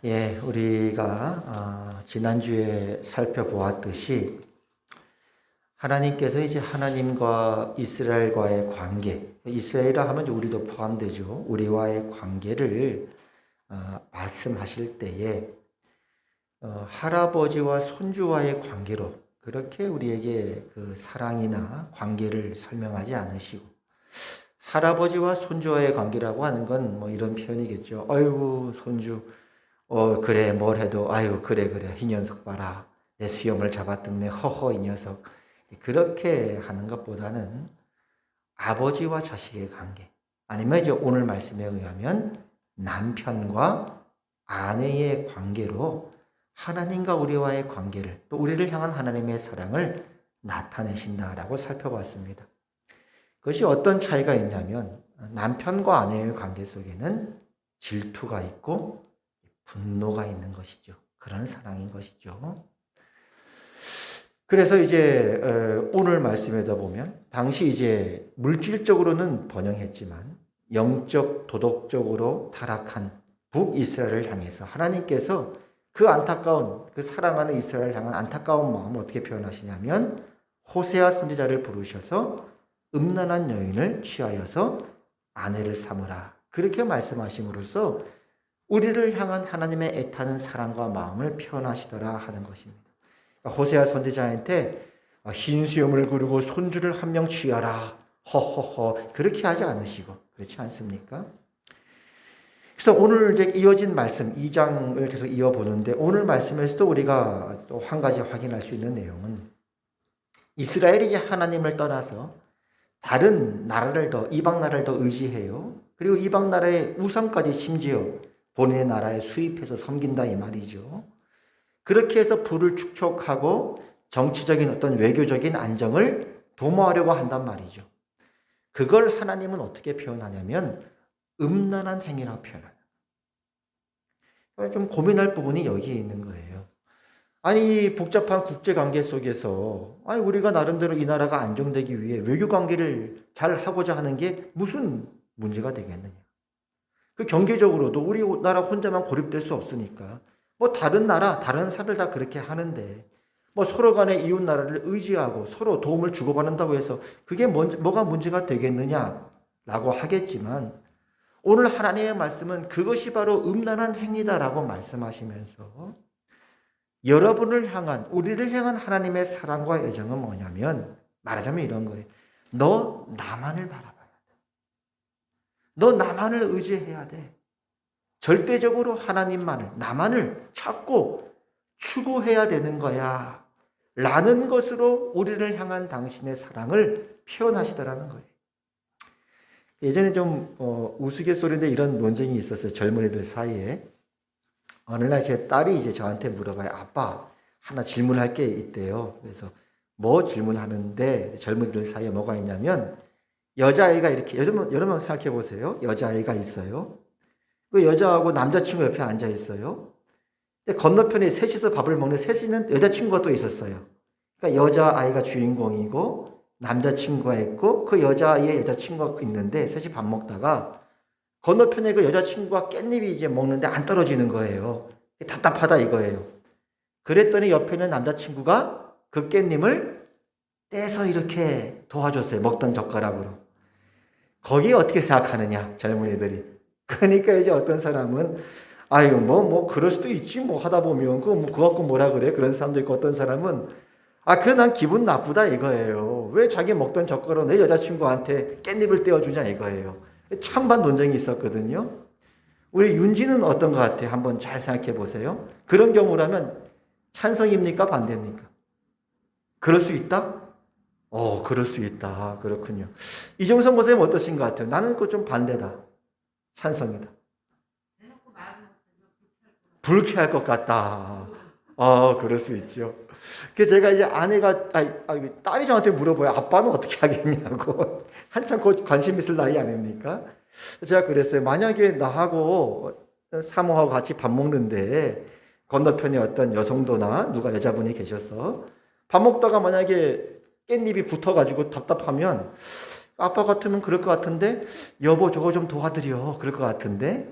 예, 우리가 지난주에 살펴보았듯이 하나님께서 이제 하나님과 이스라엘과의 관계, 이스라엘이라 하면 우리도 포함되죠. 우리와의 관계를 말씀하실 때에 할아버지와 손주와의 관계로 그렇게 우리에게 그 사랑이나 관계를 설명하지 않으시고, 할아버지와 손주와의 관계라고 하는 건 뭐 이런 표현이겠죠. 아이고 손주, 그래 뭘 해도 아유 그래 이 녀석 봐라, 내 수염을 잡아뜯네, 허허 이 녀석. 그렇게 하는 것보다는 아버지와 자식의 관계, 아니면 이제 오늘 말씀에 의하면 남편과 아내의 관계로 하나님과 우리와의 관계를, 또 우리를 향한 하나님의 사랑을 나타내신다라고 살펴봤습니다. 그것이 어떤 차이가 있냐면, 남편과 아내의 관계 속에는 질투가 있고 분노가 있는 것이죠. 그런 사랑인 것이죠. 그래서 이제 오늘 말씀에다 보면, 당시 이제 물질적으로는 번영했지만 영적 도덕적으로 타락한 북이스라엘을 향해서 하나님께서 그 안타까운, 그 사랑하는 이스라엘을 향한 안타까운 마음을 어떻게 표현하시냐면, 호세아 선지자를 부르셔서 음란한 여인을 취하여서 아내를 삼으라, 그렇게 말씀하심으로써 우리를 향한 하나님의 애타는 사랑과 마음을 표현하시더라 하는 것입니다. 호세아 선지자한테 흰 수염을 그리고 손주를 한 명 취하라, 허허허, 그렇게 하지 않으시고, 그렇지 않습니까? 그래서 오늘 이제 이어진 말씀 2장을 계속 이어보는데, 오늘 말씀에서도 우리가 또 한 가지 확인할 수 있는 내용은, 이스라엘이 이제 하나님을 떠나서 다른 나라를 더, 이방 나라를 더 의지해요. 그리고 이방 나라의 우상까지 심지어 본인의 나라에 수입해서 섬긴다 이 말이죠. 그렇게 해서 부를 축적하고 정치적인 어떤 외교적인 안정을 도모하려고 한단 말이죠. 그걸 하나님은 어떻게 표현하냐면 음란한 행위라고 표현해요. 좀 고민할 부분이 여기에 있는 거예요. 아니, 복잡한 국제관계 속에서 우리가 나름대로 이 나라가 안정되기 위해 외교관계를 잘 하고자 하는 게 무슨 문제가 되겠느냐. 그 경제적으로도 우리나라 혼자만 고립될 수 없으니까 뭐 다른 나라, 다른 사람들 다 그렇게 하는데 뭐 서로 간에 이웃 나라를 의지하고 서로 도움을 주고받는다고 해서 그게 뭐가 문제가 되겠느냐라고 하겠지만, 오늘 하나님의 말씀은 그것이 바로 음란한 행위다라고 말씀하시면서 여러분을 향한, 우리를 향한 하나님의 사랑과 애정은 뭐냐면, 말하자면 이런 거예요. 너 나만을 바라봐야 돼. 너 나만을 의지해야 돼. 절대적으로 하나님만을, 나만을 찾고 추구해야 되는 거야 라는 것으로 우리를 향한 당신의 사랑을 표현하시더라는 거예요. 예전에 좀 우스갯소리인데 이런 논쟁이 있었어요. 젊은이들 사이에. 어느 날 제 딸이 이제 저한테 물어봐요. 아빠, 하나 질문할 게 있대요. 그래서 뭐 질문하는데, 젊은이들 사이에 뭐가 있냐면, 여자아이가 이렇게, 여러분 생각해 보세요. 여자아이가 있어요. 그 여자하고 남자친구 옆에 앉아 있어요. 근데 건너편에 셋이서 밥을 먹는, 셋이는 여자친구가 또 있었어요. 그러니까 여자아이가 주인공이고 남자친구가 있고 그 여자아이의 여자친구가 있는데, 셋이 밥 먹다가 건너편에 그 여자친구가 깻잎이 이제 먹는데 안 떨어지는 거예요. 답답하다 이거예요. 그랬더니 옆에 있는 남자친구가 그 깻잎을 떼서 이렇게 도와줬어요. 먹던 젓가락으로. 거기에 어떻게 생각하느냐, 젊은이들이. 그러니까 이제 어떤 사람은 아유 뭐 그럴 수도 있지 뭐 하다 보면 그거 갖고 뭐라 그래, 그런 사람도 있고, 어떤 사람은 그래 난 기분 나쁘다 이거예요. 왜 자기 먹던 젓가락으로 내 여자친구한테 깻잎을 떼어주냐 이거예요. 찬반 논쟁이 있었거든요. 우리 윤지는 어떤 것 같아요? 한번 잘 생각해 보세요. 그런 경우라면 찬성입니까? 반대입니까? 그럴 수 있다? 그럴 수 있다. 그렇군요. 이정선 목사님 어떠신 것 같아요? 나는 그거 좀 반대다. 찬성이다. 불쾌할 것 같다. 그럴 수 있죠. 그래서 제가 이제 아내가, 딸이 저한테 물어봐요. 아빠는 어떻게 하겠냐고. 한참 관심 있을 나이 아닙니까? 제가 그랬어요. 만약에 나하고 사모하고 같이 밥 먹는데 건너편에 어떤 여성도나 누가 여자분이 계셔서 밥 먹다가 만약에 깻잎이 붙어가지고 답답하면, 아빠 같으면 그럴 것 같은데, 여보 저거 좀 도와드려 그럴 것 같은데,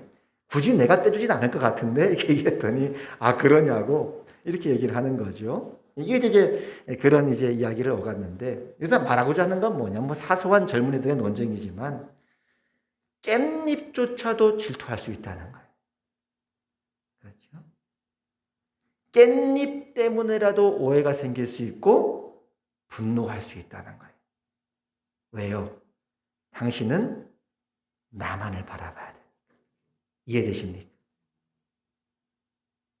굳이 내가 떼주진 않을 것 같은데 이렇게 얘기했더니 아 그러냐고 이렇게 얘기를 하는 거죠. 이게 이제 그런 이제 이야기를 오갔는데 일단 말하고자 하는 건 뭐냐 뭐 사소한 젊은이들의 논쟁이지만 깻잎조차도 질투할 수 있다는 거예요. 그렇죠? 깻잎 때문에라도 오해가 생길 수 있고 분노할 수 있다는 거예요. 왜요? 당신은 나만을 바라봐야 돼. 이해되십니까?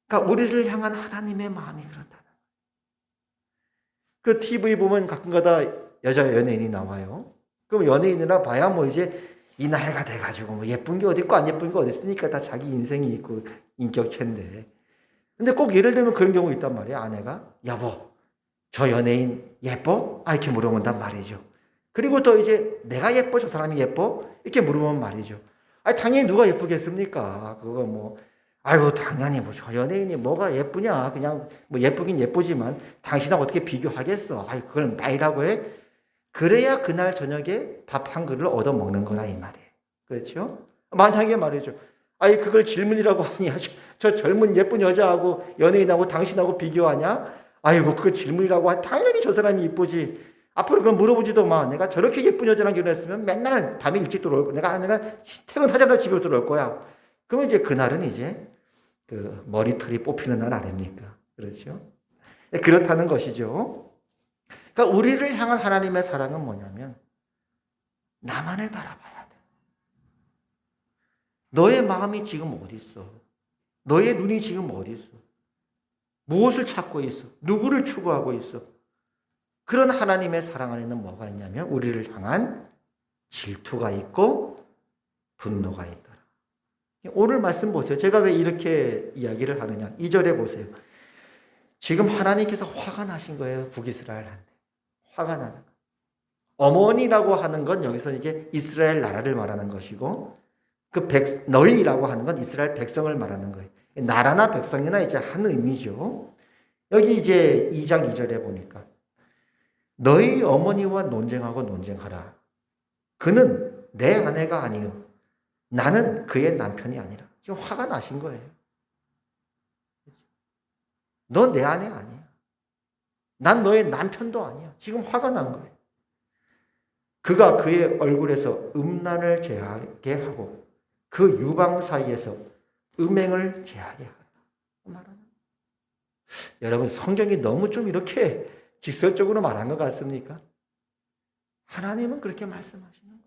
그러니까 우리를 향한 하나님의 마음이 그렇다는 거예요. 그 TV 보면 가끔가다 여자 연예인이 나와요. 그럼 연예인이라 봐야 뭐 이제 이 나이가 돼가지고 뭐 예쁜 게 어디 있고 안 예쁜 게 어디 있으니까 다 자기 인생이 있고 인격체인데. 근데 꼭 예를 들면 그런 경우 있단 말이에요. 아내가 여보 저 연예인 예뻐? 아 이렇게 물어본단 말이죠. 그리고 또 이제 내가 예뻐? 저 사람이 예뻐? 이렇게 물어보면 말이죠. 아니 당연히 누가 예쁘겠습니까? 그거 뭐 아유 당연히 뭐 저 연예인이 뭐가 예쁘냐? 그냥 뭐 예쁘긴 예쁘지만 당신하고 어떻게 비교하겠어? 아이 그걸 말이라고 해? 그래야 그날 저녁에 밥 한 그릇을 얻어 먹는 거라 이 말이에요. 그렇죠? 만약에 말이죠. 아이 그걸 질문이라고 하냐? 저 젊은 예쁜 여자하고 연예인하고 당신하고 비교하냐? 아이고 그거 질문이라고 하냐? 당연히 저 사람이 이쁘지. 앞으로 그건 물어보지도 마. 내가 저렇게 예쁜 여자랑 결혼했으면 맨날 밤에 일찍 들어올 거야. 내가 퇴근하자마자 집에 들어올 거야. 그러면 이제 그날은 이제 그 머리털이 뽑히는 날 아닙니까? 그렇죠? 그렇다는 것이죠. 그러니까 우리를 향한 하나님의 사랑은 뭐냐면 나만을 바라봐야 돼. 너의 마음이 지금 어디 있어? 너의 눈이 지금 어디 있어? 무엇을 찾고 있어? 누구를 추구하고 있어? 그런 하나님의 사랑 안에는 뭐가 있냐면 우리를 향한 질투가 있고 분노가 있더라. 오늘 말씀 보세요. 제가 왜 이렇게 이야기를 하느냐. 2절에 보세요. 지금 하나님께서 화가 나신 거예요. 북이스라엘한테. 화가 나는 거예요. 어머니라고 하는 건 여기서 이제 이스라엘 나라를 말하는 것이고 너희라고 하는 건 이스라엘 백성을 말하는 거예요. 나라나 백성이나 이제 한 의미죠. 여기 이제 2장 2절에 보니까 너희 어머니와 논쟁하라. 그는 내 아내가 아니요. 나는 그의 남편이 아니라. 지금 화가 나신 거예요. 너 내 아내 아니야. 난 너의 남편도 아니야. 지금 화가 난 거예요. 그가 그의 얼굴에서 음란을 제하게 하고 그 유방 사이에서 음행을 제하게 하라. 여러분 성경이 너무 좀 이렇게 직설적으로 말한 것 같습니까? 하나님은 그렇게 말씀하시는 거예요.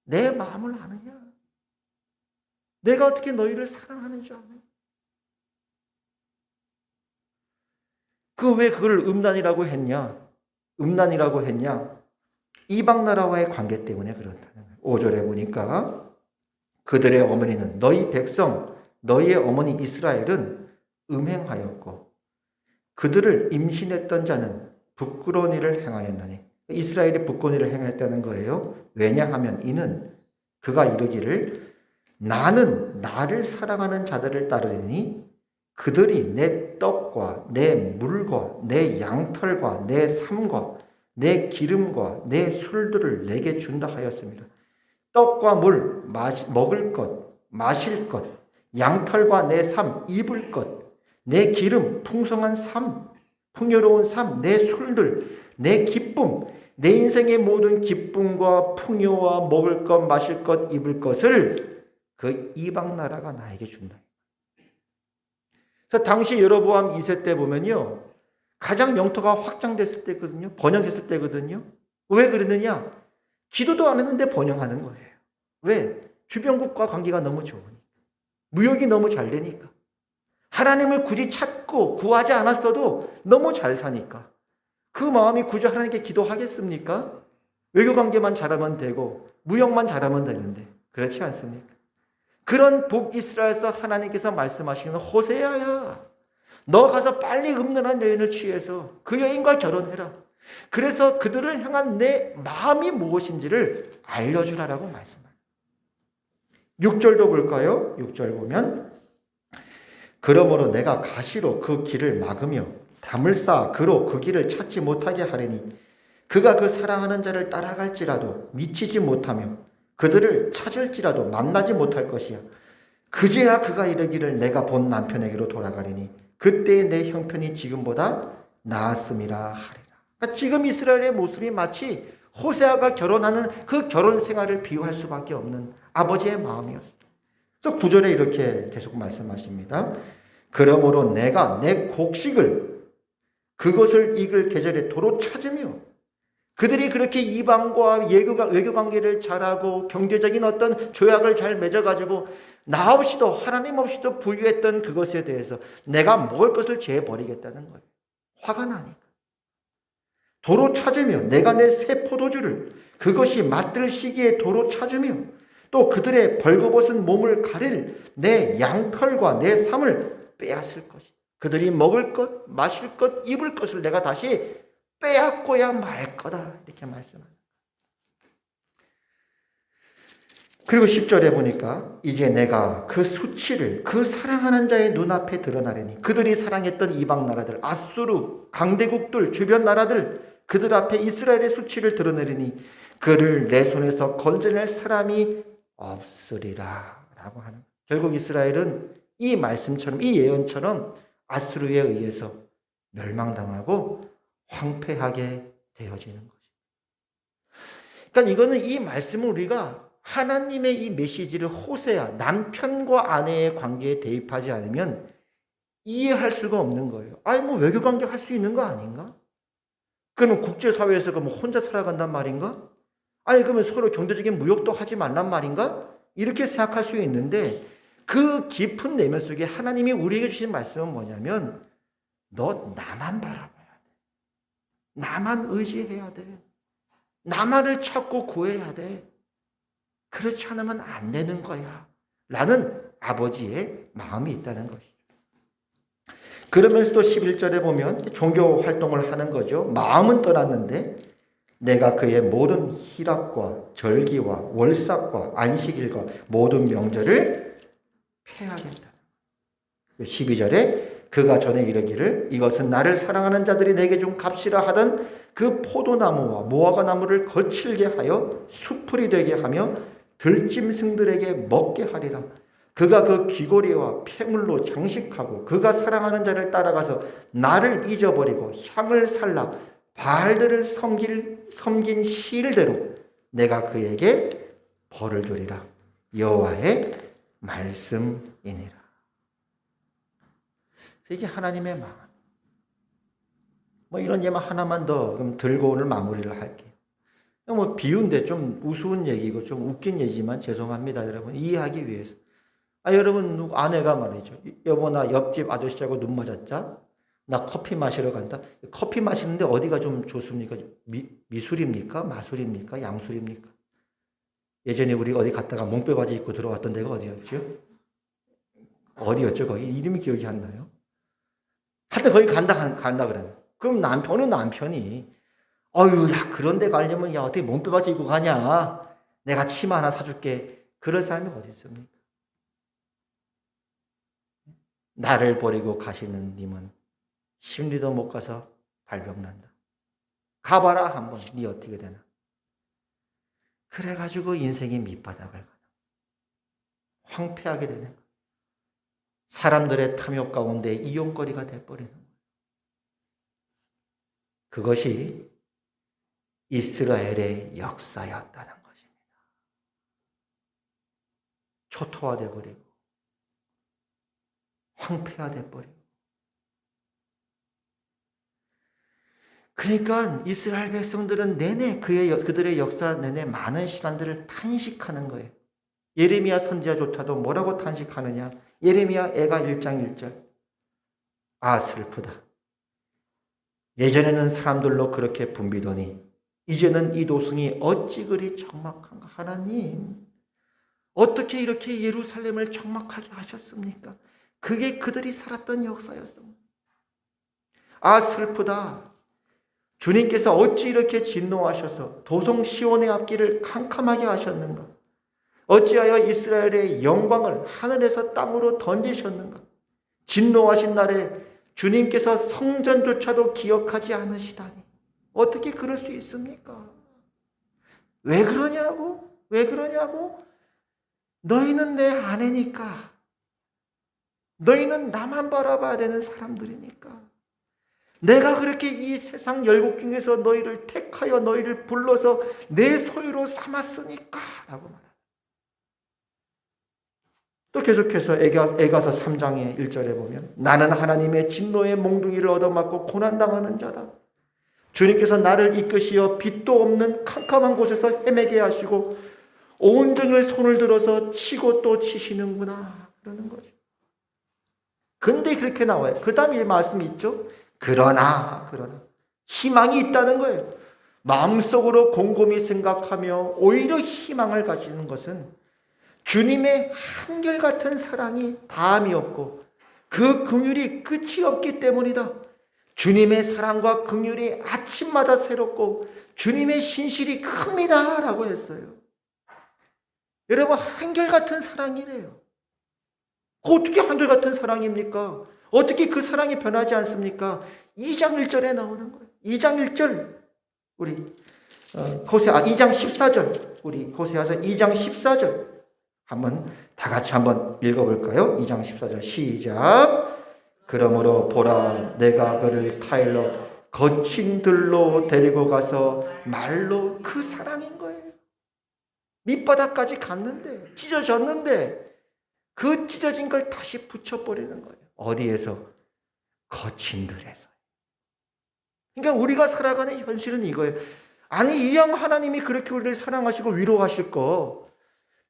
내 마음을 아느냐? 내가 어떻게 너희를 사랑하는 줄 아느냐? 왜 그걸 음란이라고 했냐? 음란이라고 했냐? 이방 나라와의 관계 때문에 그렇다는 거예요. 5절에 보니까 그들의 어머니는 너희 백성, 너희의 어머니 이스라엘은 음행하였고 그들을 임신했던 자는 부끄러운 일을 행하였나니 이스라엘이 부끄러운 일을 행했다는 거예요. 왜냐하면 이는 그가 이르기를 나는 나를 사랑하는 자들을 따르니 그들이 내 떡과 내 물과 내 양털과 내 삶과 내 기름과 내 술들을 내게 준다 하였습니다. 떡과 물, 먹을 것, 마실 것, 양털과 내 삶, 입을 것, 내 기름, 풍성한 삶, 풍요로운 삶, 내 술들, 내 기쁨, 내 인생의 모든 기쁨과 풍요와 먹을 것, 마실 것, 입을 것을 그 이방 나라가 나에게 준다. 그래서 당시 여로보암 2세 때 보면요. 가장 영토가 확장됐을 때거든요. 번영했을 때거든요. 왜 그러느냐? 기도도 안 했는데 번영하는 거예요. 왜? 주변국과 관계가 너무 좋으니까. 무역이 너무 잘 되니까. 하나님을 굳이 찾고 구하지 않았어도 너무 잘 사니까. 그 마음이 굳이 하나님께 기도하겠습니까? 외교관계만 잘하면 되고 무역만 잘하면 되는데 그렇지 않습니까? 그런 북이스라엘에서 하나님께서 말씀하시는 호세아야, 너 가서 빨리 음란한 여인을 취해서 그 여인과 결혼해라. 그래서 그들을 향한 내 마음이 무엇인지를 알려주라라고 말씀합니다. 6절도 볼까요? 6절 보면 그러므로 내가 가시로 그 길을 막으며 담을 쌓아 그로 그 길을 찾지 못하게 하리니 그가 그 사랑하는 자를 따라갈지라도 미치지 못하며 그들을 찾을지라도 만나지 못할 것이야. 그제야 그가 이르기를 내가 본 남편에게로 돌아가리니 그때의 내 형편이 지금보다 나았음이라 하리라. 그러니까 지금 이스라엘의 모습이 마치 호세아가 결혼하는 그 결혼 생활을 비유할 수밖에 없는 아버지의 마음이었어요. 그래서 9절에 이렇게 계속 말씀하십니다. 그러므로 내가 내 곡식을 그것을 익을 계절에 도로 찾으며 그들이 그렇게 이방과 외교 관계를 잘하고 경제적인 어떤 조약을 잘 맺어가지고 나 없이도 하나님 없이도 부유했던 그것에 대해서 내가 먹을 것을 재버리겠다는 거예요. 화가 나니까. 도로 찾으며 내가 내 새 포도주를 그것이 맛들 시기에 도로 찾으며 또 그들의 벌거벗은 몸을 가릴 내 양털과 내 삶을 빼앗을 것이다. 그들이 먹을 것, 마실 것, 입을 것을 내가 다시 빼앗고야 말 거다. 이렇게 말씀합니다. 그리고 10절에 보니까 이제 내가 그 수치를 그 사랑하는 자의 눈앞에 드러나려니 그들이 사랑했던 이방 나라들, 아수르, 강대국들, 주변 나라들 그들 앞에 이스라엘의 수치를 드러내리니 그를 내 손에서 건져낼 사람이 없으리라 라고 하는, 결국 이스라엘은 이 말씀처럼 이 예언처럼 아수르에 의해서 멸망당하고 황폐하게 되어지는 거죠. 그러니까 이거는 이 말씀을 우리가 하나님의 이 메시지를 호세아 남편과 아내의 관계에 대입하지 않으면 이해할 수가 없는 거예요. 아니 뭐 외교 관계 할 수 있는 거 아닌가? 그러면 국제사회에서 뭐 혼자 살아간단 말인가? 아니 그러면 서로 경제적인 무역도 하지 말란 말인가? 이렇게 생각할 수 있는데 그 깊은 내면 속에 하나님이 우리에게 주신 말씀은 뭐냐면 너 나만 바라봐야 돼. 나만 의지해야 돼. 나만을 찾고 구해야 돼. 그렇지 않으면 안 되는 거야. 라는 아버지의 마음이 있다는 것이죠. 그러면서 또 11절에 보면 종교 활동을 하는 거죠. 마음은 떠났는데 내가 그의 모든 희락과 절기와 월삭과 안식일과 모든 명절을 폐하겠다. 12절에 그가 전에 이르기를 이것은 나를 사랑하는 자들이 내게 준 값이라 하던 그 포도나무와 무화과 나무를 거칠게 하여 수풀이 되게 하며 들짐승들에게 먹게 하리라. 그가 그 귀고리와 폐물로 장식하고 그가 사랑하는 자를 따라가서 나를 잊어버리고 향을 살라 바알들을 섬긴 시일대로 내가 그에게 벌을 주리라. 여호와의 말씀이니라. 이게 하나님의 마음. 뭐 이런 예만 하나만 더 그럼 들고 오늘 마무리를 할게요. 뭐 비유인데 좀 우스운 얘기고 좀 웃긴 얘기지만 죄송합니다, 여러분. 이해하기 위해서. 여러분 아내가 말이죠. 여보 나 옆집 아저씨하고 눈 맞았자? 나 커피 마시러 간다. 커피 마시는데 어디가 좀 좋습니까? 미술입니까? 마술입니까? 양술입니까? 예전에 우리 어디 갔다가 몽빼바지 입고 들어왔던 데가 어디였죠? 어디였죠? 거기 이름이 기억이 안 나요. 하여튼 거기 간다 그러면. 그럼 남편이 어휴 야 그런 데 가려면 야 어떻게 몽빼바지 입고 가냐? 내가 치마 하나 사줄게. 그럴 사람이 어디 있습니까? 나를 버리고 가시는 님은 심리도 못 가서 발병난다. 가봐라 한번 네 어떻게 되나. 그래가지고 인생의 밑바닥을 가는 황폐하게 되는 거예요. 사람들의 탐욕 가운데 이용거리가 돼버리는 거예요. 그것이 이스라엘의 역사였다는 것입니다. 초토화돼 버리고 황폐화돼 버리고. 그러니까 이스라엘 백성들은 내내 그들의 역사 내내 많은 시간들을 탄식하는 거예요. 예레미야 선지자조차도 뭐라고 탄식하느냐. 예레미야 애가 1장 1절. 아 슬프다. 예전에는 사람들로 그렇게 붐비더니 이제는 이 도성이 어찌 그리 적막한가. 하나님 어떻게 이렇게 예루살렘을 적막하게 하셨습니까? 그게 그들이 살았던 역사였습니다. 아 슬프다. 주님께서 어찌 이렇게 진노하셔서 도성 시온의 앞길을 캄캄하게 하셨는가? 어찌하여 이스라엘의 영광을 하늘에서 땅으로 던지셨는가? 진노하신 날에 주님께서 성전조차도 기억하지 않으시다니 어떻게 그럴 수 있습니까? 왜 그러냐고? 왜 그러냐고? 너희는 내 아내니까. 너희는 나만 바라봐야 되는 사람들이니까. 내가 그렇게 이 세상 열국 중에서 너희를 택하여 너희를 불러서 내 소유로 삼았으니까 라고 말합니다. 또 계속해서 에가서 3장의 1절에 보면 나는 하나님의 진노의 몽둥이를 얻어맞고 고난당하는 자다. 주님께서 나를 이끄시어 빛도 없는 캄캄한 곳에서 헤매게 하시고 온종일 손을 들어서 치고 또 치시는구나 그러는 거죠. 근데 그렇게 나와요. 그 다음에 말씀이 있죠. 그러나 희망이 있다는 거예요. 마음속으로 곰곰이 생각하며 오히려 희망을 가지는 것은 주님의 한결같은 사랑이 다함이 없고 그 긍휼이 끝이 없기 때문이다. 주님의 사랑과 긍휼이 아침마다 새롭고 주님의 신실이 큽니다 라고 했어요. 여러분, 한결같은 사랑이래요. 어떻게 한결같은 사랑입니까? 어떻게 그 사랑이 변하지 않습니까? 2장 1절에 나오는 거예요. 2장 1절 우리 2장 14절 우리 호세아서 2장 14절 한번 다 같이 한번 읽어볼까요? 2장 14절 시작. 그러므로 보라 내가 그를 타일러 거친 들로 데리고 가서 말로 그 사랑인 거예요. 밑바닥까지 갔는데 찢어졌는데 그 찢어진 걸 다시 붙여버리는 거예요. 어디에서? 거친 들에서. 그러니까 우리가 살아가는 현실은 이거예요. 아니 이왕 하나님이 그렇게 우리를 사랑하시고 위로하실 거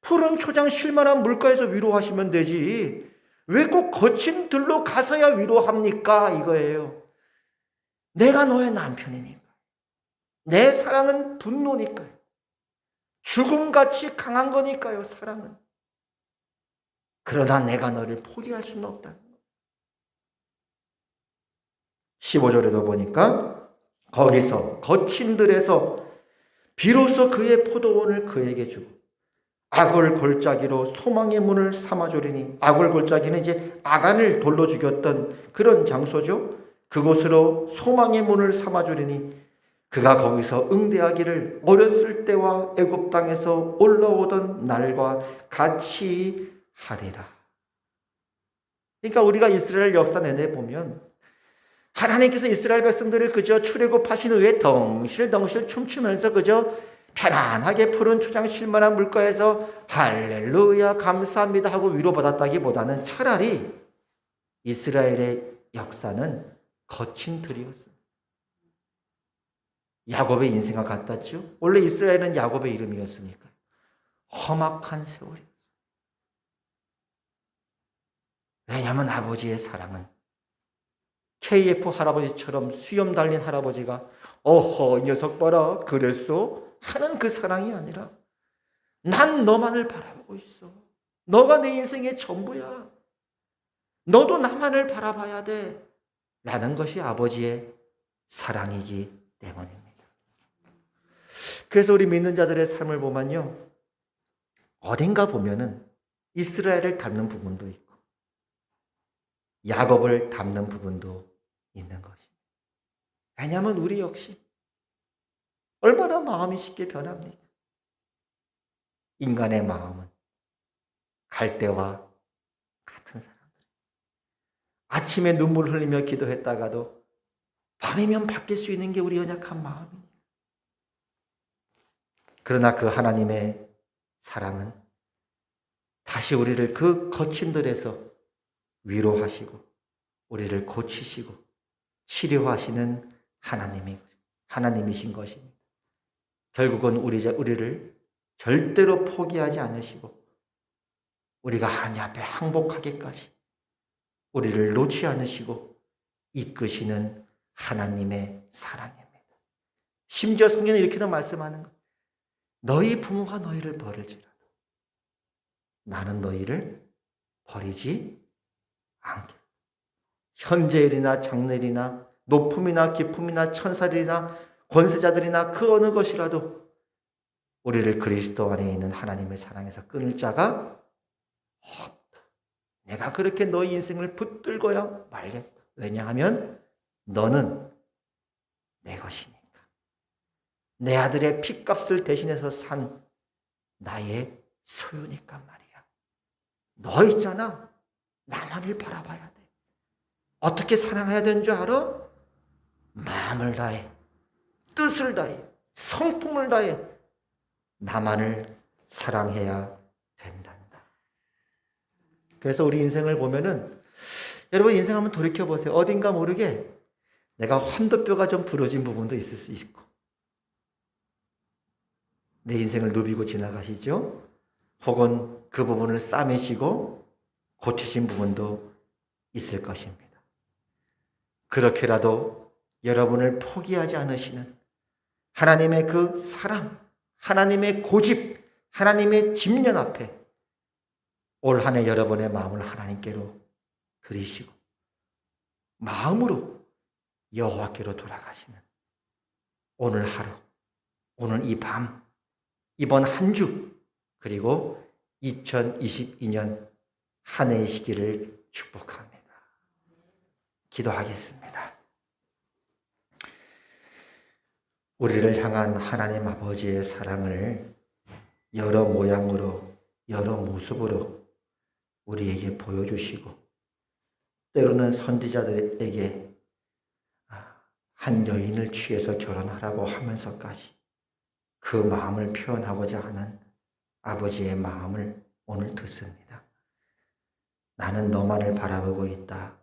푸른 초장 쉴만한 물가에서 위로하시면 되지 왜 꼭 거친 들로 가서야 위로합니까? 이거예요. 내가 너의 남편이니까. 내 사랑은 분노니까요. 죽음같이 강한 거니까요. 사랑은. 그러나 내가 너를 포기할 수는 없다는 거예요. 15절에도 보니까 거기서 거친 들에서 비로소 그의 포도원을 그에게 주고 악을 골짜기로 소망의 문을 삼아주리니 악을 골짜기는 이제 아간을 돌로 죽였던 그런 장소죠. 그곳으로 소망의 문을 삼아주리니 그가 거기서 응대하기를 어렸을 때와 애굽 땅에서 올라오던 날과 같이 하리라. 그러니까 우리가 이스라엘 역사 내내 보면 하나님께서 이스라엘 백성들을 그저 출애굽하신 후에 덩실덩실 춤추면서 그저 편안하게 푸른 초장 쉴만한 물가에서 할렐루야 감사합니다 하고 위로받았다기보다는 차라리 이스라엘의 역사는 거친 들이었어요. 야곱의 인생과 같았죠. 원래 이스라엘은 야곱의 이름이었으니까 험악한 세월이었어요. 왜냐하면 아버지의 사랑은 KF 할아버지처럼 수염 달린 할아버지가 어허 이 녀석 봐라 그랬어? 하는 그 사랑이 아니라 난 너만을 바라보고 있어. 너가 내 인생의 전부야. 너도 나만을 바라봐야 돼. 라는 것이 아버지의 사랑이기 때문입니다. 그래서 우리 믿는 자들의 삶을 보면요. 어딘가 보면은 이스라엘을 닮는 부분도 있고 야곱을 닮는 부분도 있는 것입니다. 왜냐하면 우리 역시 얼마나 마음이 쉽게 변합니까? 인간의 마음은 갈대와 같은 사람들. 아침에 눈물 흘리며 기도했다가도 밤이면 바뀔 수 있는 게 우리 연약한 마음입니다. 그러나 그 하나님의 사랑은 다시 우리를 그 거친 들에서 위로하시고 우리를 고치시고 치료하시는 하나님이신 것입니다. 결국은 우리를 절대로 포기하지 않으시고 우리가 하나님 앞에 항복하기까지 우리를 놓지 않으시고 이끄시는 하나님의 사랑입니다. 심지어 성경은 이렇게도 말씀하는 것. 너희 부모가 너희를 버릴지라도 나는 너희를 버리지 않겠다. 현재일이나 장래일이나 높음이나 깊음이나 천사들이나 권세자들이나 그 어느 것이라도 우리를 그리스도 안에 있는 하나님의 사랑에서 끊을 자가 없다. 내가 그렇게 너희 인생을 붙들고야 말겠다. 왜냐하면 너는 내 것이니까. 내 아들의 핏값을 대신해서 산 나의 소유니까 말이야. 너 있잖아. 나만을 바라봐야 돼. 어떻게 사랑해야 되는 줄 알아? 마음을 다해, 뜻을 다해, 성품을 다해 나만을 사랑해야 된단다. 그래서 우리 인생을 보면은 여러분 인생 한번 돌이켜보세요. 어딘가 모르게 내가 환도뼈가 좀 부러진 부분도 있을 수 있고 내 인생을 누비고 지나가시죠? 혹은 그 부분을 싸매시고 고치신 부분도 있을 것입니다. 그렇게라도 여러분을 포기하지 않으시는 하나님의 그 사랑, 하나님의 고집, 하나님의 집념 앞에 올 한 해 여러분의 마음을 하나님께로 드리시고 마음으로 여호와께로 돌아가시는 오늘 하루, 오늘 이 밤, 이번 한 주, 그리고 2022년 한 해의 시기를 축복합니다. 기도하겠습니다. 우리를 향한 하나님 아버지의 사랑을 여러 모양으로, 여러 모습으로 우리에게 보여주시고 때로는 선지자들에게 한 여인을 취해서 결혼하라고 하면서까지 그 마음을 표현하고자 하는 아버지의 마음을 오늘 듣습니다. 나는 너만을 바라보고 있다.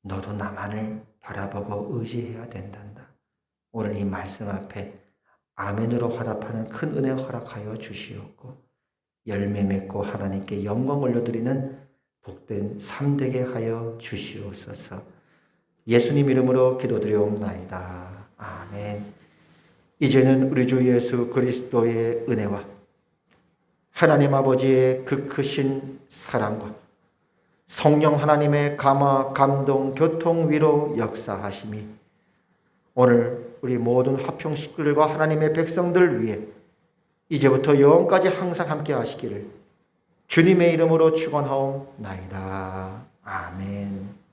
너도 나만을 바라보고 의지해야 된단다. 오늘 이 말씀 앞에 아멘으로 화답하는 큰 은혜 허락하여 주시옵고 열매 맺고 하나님께 영광 올려드리는 복된 삶 되게 하여 주시옵소서. 예수님 이름으로 기도드리옵나이다. 아멘. 이제는 우리 주 예수 그리스도의 은혜와 하나님 아버지의 그 크신 사랑과 성령 하나님의 감화, 감동, 교통, 위로 역사하심이 오늘 우리 모든 화평 식구들과 하나님의 백성들 위해 이제부터 영원까지 항상 함께 하시기를 주님의 이름으로 축원하옵나이다. 아멘.